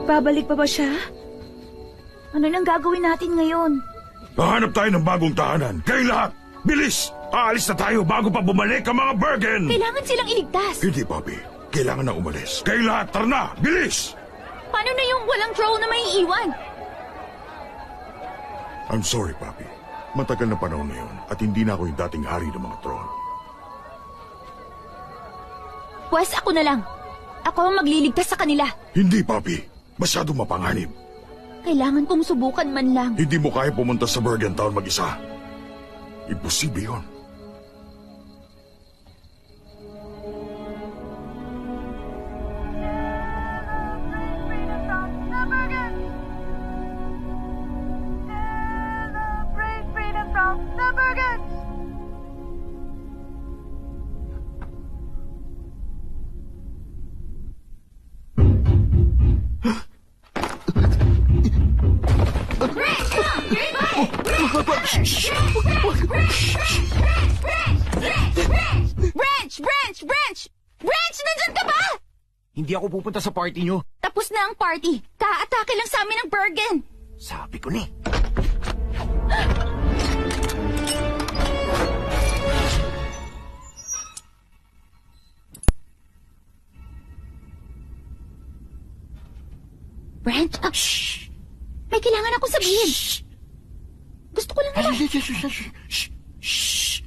Babalik pa ba siya? Ano nang gagawin natin ngayon? Hahanap tayo ng bagong tahanan. Kayo lahat! Bilis! Aalis na tayo bago pa bumalik ang mga Bergen! Kailangan silang iligtas. Hindi, Papi. Kailangan na umalis. Kayo lahat, tara na! Bilis! Paano na yung walang drone na may iwan? I'm sorry, Papi. Matagal na panahon na yun at hindi na ako yung dating hari ng mga tron. Pwes ako na lang. Ako ang magliligtas sa kanila. Hindi, Papi. Masyadong mapanganib. Kailangan kong subukan man lang. Hindi mo kaya pumunta sa Bergen Town mag-isa. Imposible yun. Branch! Nandyan ka ba? Hindi ako pupunta sa party nyo. Tapos na ang party. Ka-atake lang sa amin ng Bergen. Sabi ko ni. Branch, shh! May kailangan akong sabihin. Shh! Gusto ko lang naman. Shh!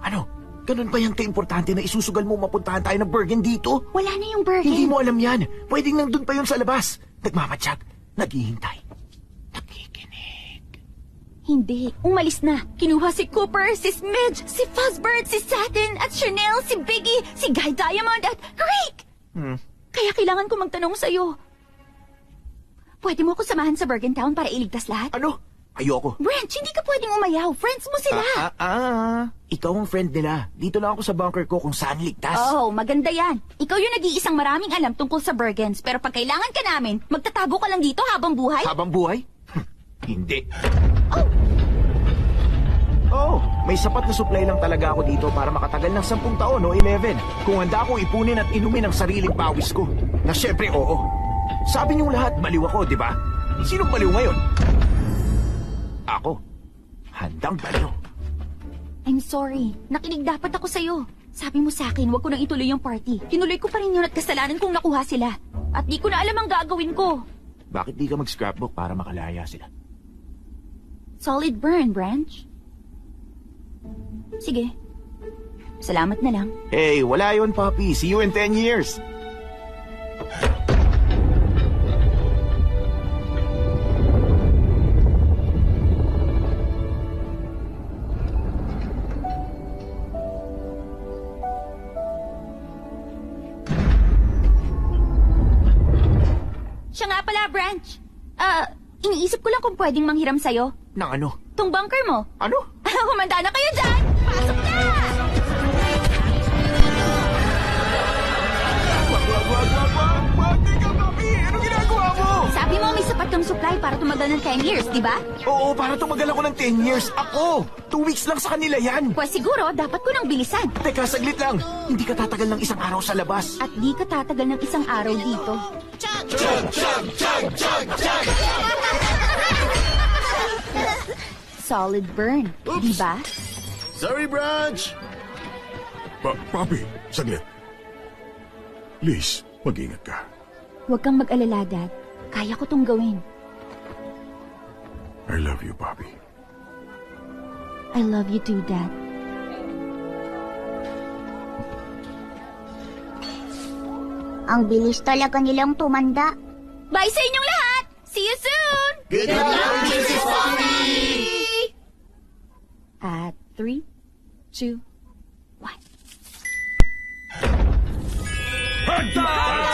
Ano? Ganun ba yan ka-importante na isusugal mo mapuntahan tayo ng Bergen dito? Wala na yung Bergen. Hindi mo alam yan. Pwedeng nandun pa yun sa labas. Nagmamatsyag. Naghihintay. Nakikinig. Hindi. Umalis na. Kinuha si Cooper, si Smidge, si Fuzzbird, si Satin, at Chanel, si Biggie, si Guy Diamond, at Rick! Kaya kailangan ko magtanong sa'yo. Pwede mo ako samahan sa Bergen Town para iligtas lahat? Ano? Ayoko. Branch, hindi ka pwedeng umayaw. Friends mo sila. Ikaw ang friend nila. Dito lang ako sa bunker ko kung saan ligtas. Oh, maganda yan. Ikaw yung nag-iisang maraming alam tungkol sa Bergens. Pero pag kailangan ka namin, magtatago ka lang dito habang buhay? Habang buhay? Hindi. May sapat na supply lang talaga ako dito para makatagal ng 10 taon o 11. Kung handa akong ipunin at inumin ang sariling pawis ko. Na syempre, oo. Sabi niyong lahat, baliw ako, di ba? Sinong baliw ngayon? Ako. Handang baliw. I'm sorry. Nakinig dapat ako sa'yo. Sabi mo sa akin, wag ko nang ituloy yung party. Tinuloy ko pa rin yun at kasalanan kong nakuha sila. At di ko na alam ang gagawin ko. Bakit di ka mag-scrapbook para makalaya sila? Solid burn, Branch. Sige. Salamat na lang. Hey, wala yun, Papi. See you in 10 years. Siya nga pala, Branch. Iniisip ko lang kung pwedeng manghiram sa'yo. Nang ano? Tong bunker mo. Ano? Humanda na kayo dyan! Pasok na! Wag! Teka, Papi! Ano ginagawa mo? Sabi mo may sapat kang supply para tumagal ng 10 years, di ba? Oo, para tumagal ako ng 10 years. Ako! 2 weeks lang sa kanila yan. Pues siguro, dapat ko nang bilisan. Teka, saglit lang. Hindi ka tatagal ng 1 araw sa labas. At di ka tatagal ng 1 araw dito. Solid burn, di ba? Sorry, Branch! Papi, saglit. Please, mag-ingat ka. Huwag kang mag-alala, Dad. Kaya ko tong gawin. I love you, Papi. I love you too, Dad. Ang bilis talaga nilang tumanda. Bye sa inyong lahat! See you soon! Good luck, Mrs. Poppy! At 3, 2, 1. Handa!